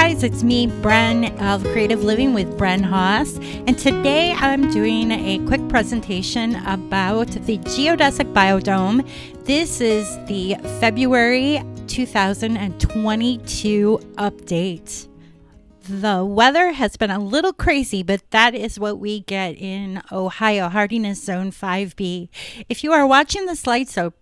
guys, it's me, Bren of Creative Living with Bren Haas, and today I'm doing a quick presentation about the Geodesic Biodome. This is the February 2022 update. The weather has been a little crazy, but that is what we get in Ohio, hardiness zone 5B. If you are watching the slideshow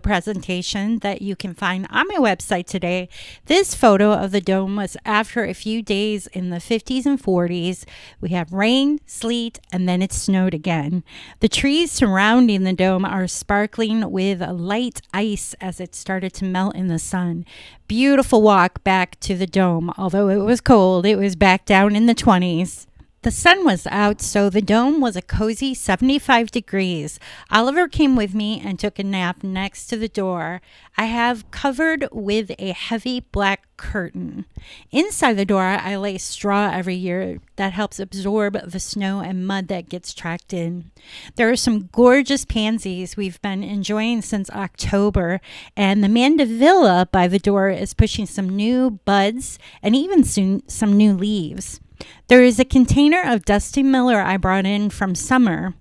presentation that you can find on my website today, this photo of the dome was after a few days in the 50s and 40s. We have rain, sleet, and then it snowed again. The trees surrounding the dome are sparkling with light ice as it started to melt in the sun. Beautiful walk back to the dome. Although it was cold, it was back down in the 20s. The sun was out, so the dome was a cozy 75 degrees. Oliver came with me and took a nap next to the door. I have covered with a heavy black curtain. Inside the door, I lay straw every year that helps absorb the snow and mud that gets tracked in. There are some gorgeous pansies we've been enjoying since October, and the mandevilla by the door is pushing some new buds and even soon some new leaves. There is a container of Dusty Miller I brought in from summer.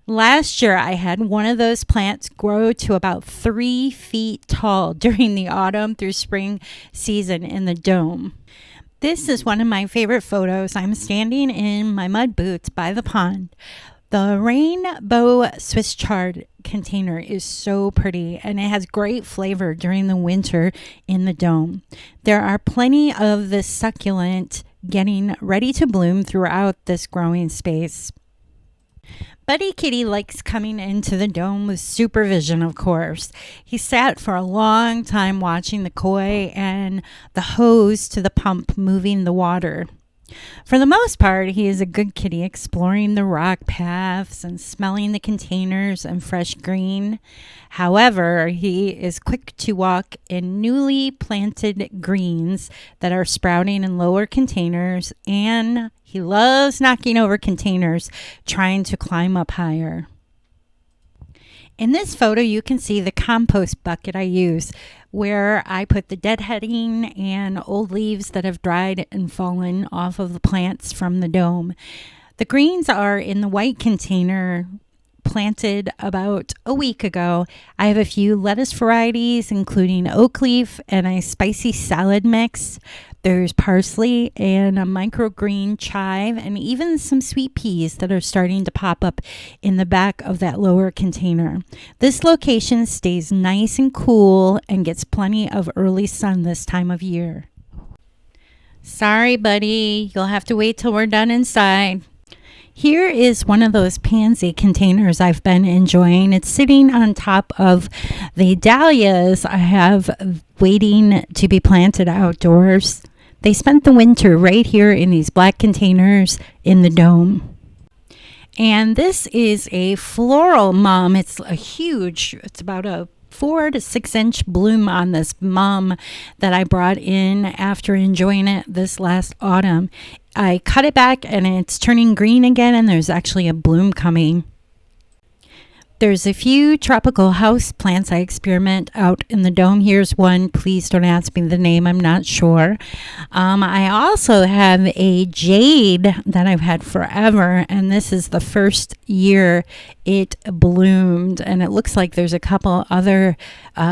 Last year, I had one of those plants grow to about 3 feet tall during the autumn through spring season in the dome. This is one of my favorite photos. I'm standing in my mud boots by the pond. The rainbow Swiss chard container is so pretty, and it has great flavor during the winter in the dome. There are plenty of the succulent getting ready to bloom throughout this growing space. Buddy Kitty likes coming into the dome with supervision, of course. He sat for a long time watching the koi and the hose to the pump moving the water. For the most part, he is a good kitty, exploring the rock paths and smelling the containers and fresh green. However, he is quick to walk in newly planted greens that are sprouting in lower containers, and he loves knocking over containers, trying to climb up higher. In this photo, you can see the compost bucket I use, where I put the deadheading and old leaves that have dried and fallen off of the plants from the dome. The greens are in the white container planted about a week ago. I have a few lettuce varieties, including oak leaf and a spicy salad mix. There's parsley and a microgreen chive and even some sweet peas that are starting to pop up in the back of that lower container. This location stays nice and cool and gets plenty of early sun this time of year. Sorry, buddy. You'll have to wait till we're done inside. Here is one of those pansy containers I've been enjoying. It's sitting on top of the dahlias I have waiting to be planted outdoors. They spent the winter right here in these black containers in the dome. And this is a Floral Mom. It's about a 4 to 6 inch bloom on this mum that I brought in after enjoying it this last autumn. I cut it back and it's turning green again, and there's actually a bloom coming. There's a few tropical house plants I experiment out in the dome. Here's one. Please don't ask me the name. I'm not sure. I also have a Jade that I've had forever, and this is the first year it bloomed. And it looks like there's a couple other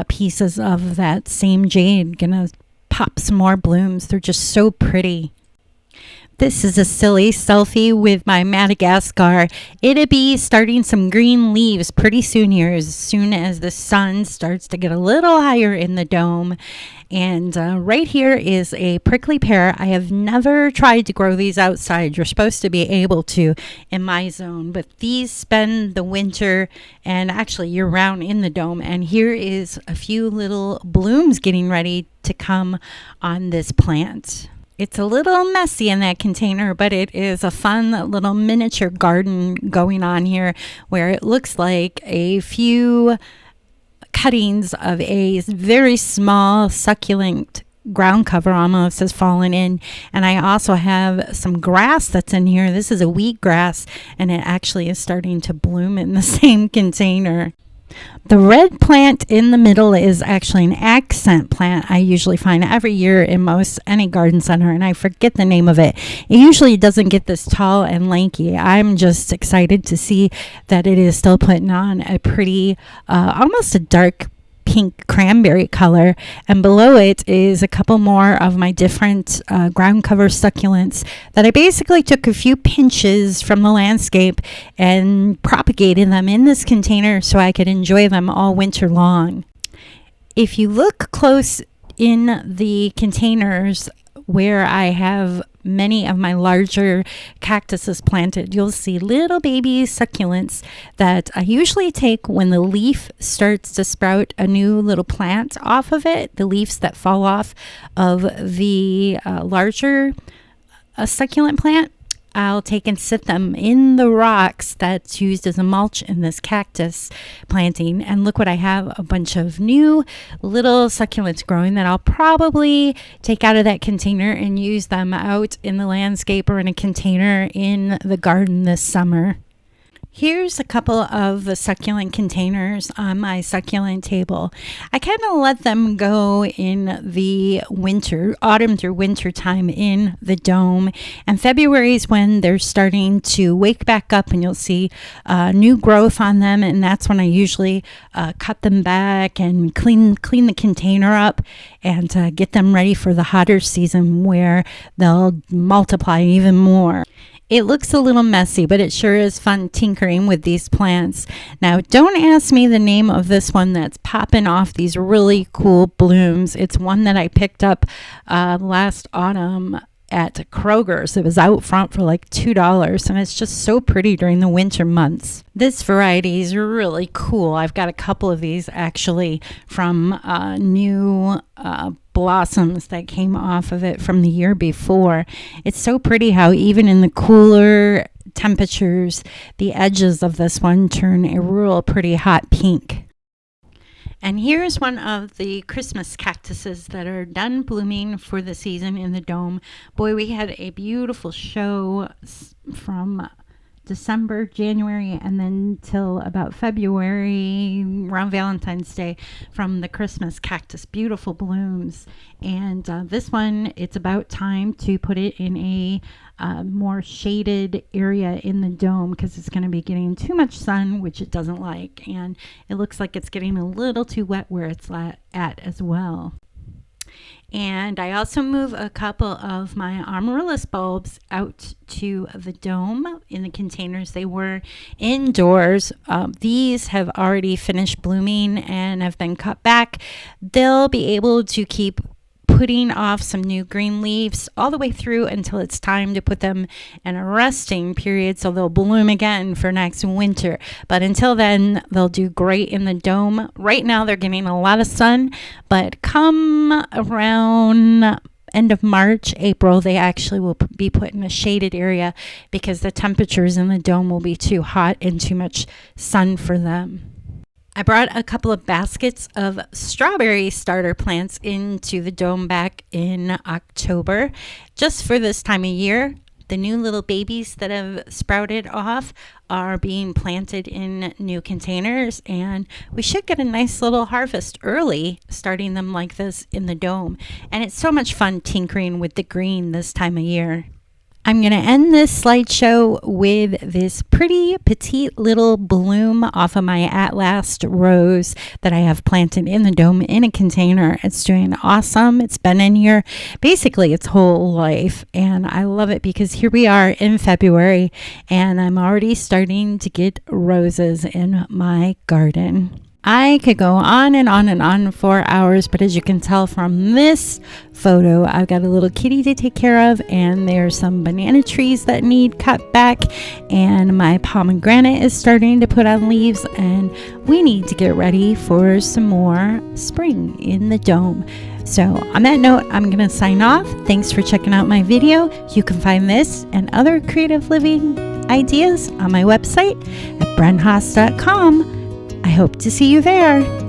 pieces of that same Jade gonna pop some more blooms. They're just so pretty. This is a silly selfie with my Madagascar. It'll be starting some green leaves pretty soon here, as soon as the sun starts to get a little higher in the dome. And right here is a prickly pear. I have never tried to grow these outside. You're supposed to be able to in my zone, but these spend the winter and actually year-round in the dome. And here is a few little blooms getting ready to come on this plant. It's a little messy in that container, but it is a fun little miniature garden going on here, where it looks like a few cuttings of a very small succulent ground cover almost has fallen in. And I also have some grass that's in here. This is a wheatgrass, and it actually is starting to bloom in the same container. The red plant in the middle is actually an accent plant I usually find every year in most any garden center, and I forget the name of it. It usually doesn't get this tall and lanky. I'm just excited to see that it is still putting on a pretty, almost a dark pink cranberry color, and below it is a couple more of my different ground cover succulents that I basically took a few pinches from the landscape and propagated them in this container so I could enjoy them all winter long. If you look close in the containers where I have many of my larger cactuses planted, you'll see little baby succulents that I usually take when the leaf starts to sprout a new little plant off of it, the leaves that fall off of the larger succulent plant. I'll take and sit them in the rocks that's used as a mulch in this cactus planting. And look what I have, a bunch of new little succulents growing that I'll probably take out of that container and use them out in the landscape or in a container in the garden this summer. Here's a couple of the succulent containers on my succulent table. I kind of let them go in the winter, autumn through winter time in the dome. And February is when they're starting to wake back up and you'll see new growth on them. And that's when I usually cut them back and clean the container up and get them ready for the hotter season where they'll multiply even more. It looks a little messy, but it sure is fun tinkering with these plants. Now, don't ask me the name of this one that's popping off these really cool blooms. It's one that I picked up last autumn at Kroger's. It was out front for like $2, and it's just so pretty during the winter months. This variety is really cool. I've got a couple of these actually from new blossoms that came off of it from the year before. It's so pretty how even in the cooler temperatures, the edges of this one turn a real pretty hot pink. And here's one of the Christmas cactuses that are done blooming for the season in the dome. Boy, we had a beautiful show from December, January, and then till about February, around Valentine's Day, from the Christmas cactus. Beautiful blooms. And this one, it's about time to put it in a more shaded area in the dome because it's going to be getting too much sun, which it doesn't like. And it looks like it's getting a little too wet where it's at as well. And I also move a couple of my Amaryllis bulbs out to the dome in the containers. They were indoors. These have already finished blooming and have been cut back. They'll be able to keep putting off some new green leaves all the way through until it's time to put them in a resting period, so they'll bloom again for next winter. But until then, they'll do great in the dome. Right now they're getting a lot of sun, but come around end of March, April, they actually will be put in a shaded area because the temperatures in the dome will be too hot and too much sun for them. I brought a couple of baskets of strawberry starter plants into the dome back in October, just for this time of year. The new little babies that have sprouted off are being planted in new containers, and we should get a nice little harvest early, starting them like this in the dome. And it's so much fun tinkering with the green this time of year. I'm going to end this slideshow with this pretty petite little bloom off of my At Last rose that I have planted in the dome in a container. It's doing awesome. It's been in here basically its whole life, and I love it because here we are in February and I'm already starting to get roses in my garden. I could go on and on and on for hours, but as you can tell from this photo, I've got a little kitty to take care of, and there's some banana trees that need cut back, and my pomegranate is starting to put on leaves, and we need to get ready for some more spring in the dome. So on that note, I'm going to sign off. Thanks for checking out my video. You can find this and other creative living ideas on my website at brenhaas.com. I hope to see you there.